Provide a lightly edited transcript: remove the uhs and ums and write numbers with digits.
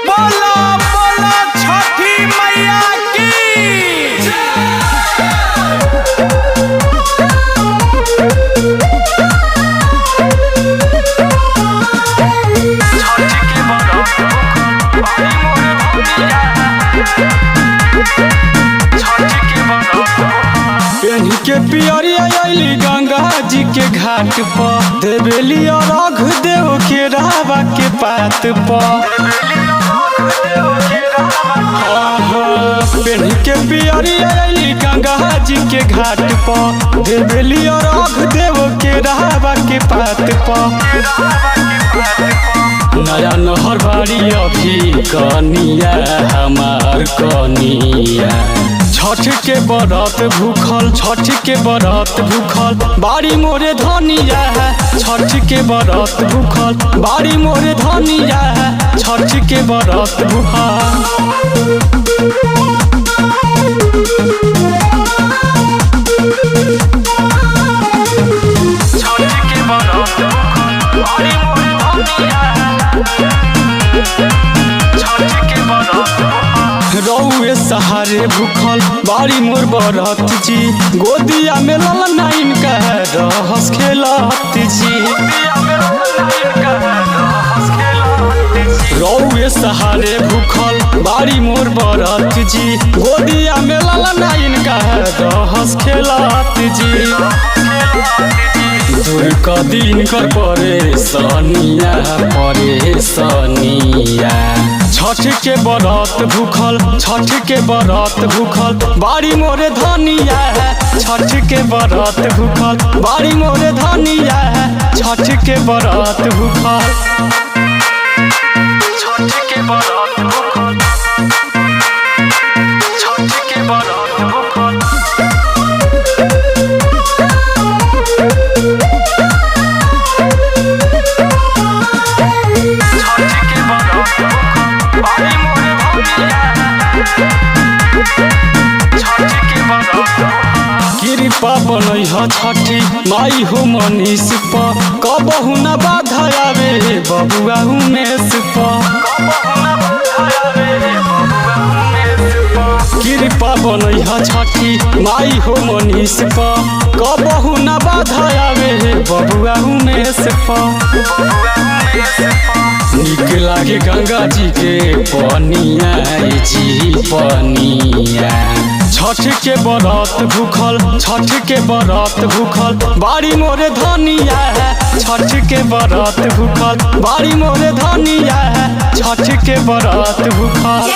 बोलो बोलो छठी मैया की के पियरिया आइली गंगा जी के घाट पर देवेली अर्घ देव के रावा के पात पर पेनी के पियरिया आइली गंगा जी के घाट पर देवेली अर्घ देव के रावा के पात पर नया नहर बाड़ी अभी कनिया हमार कनिया छठ के बरत भूखल छठ के बरत भूखल बाड़ी मोरे धनिया है छठ के बरत भूखल बाड़ी मोरे धनिया है छठ के बरत भूखल रउए सहारे भूखल बाड़ी मोर बरत जी गोदिया में ललना इनका रहस खेलत जी रउए सहारे भूखल बाड़ी मोर बरत जी गोदिया में ललना इनका रहस खेलत जी दूर क दिन कर परेशानिया छठ के बरत भूखल छठ के बरत भूखल बाड़ी मोरे धनिया है छठ के बरत भूखल बाड़ी मोरे धनिया है छठ के बरत भूखल छठ के बरत भूखल छठ के बरत भूखल कृपा बनई ह छठी माई हो मनीष पर कबहू न बाधा आवे बबुआ उमेश पर कृपा बनई ह छठी माई हो मनीष पर कबहू न बाधा आवे बबुआ उमेश पर निक लागे गंगा जी के पनिया जी पनिया छठ के बरत भूखल छठ के बरत भूखल बाड़ी मोरे धनिया है छठ के बरत भूखल बाड़ी मोरे धनिया है छठ के बरत भूखल।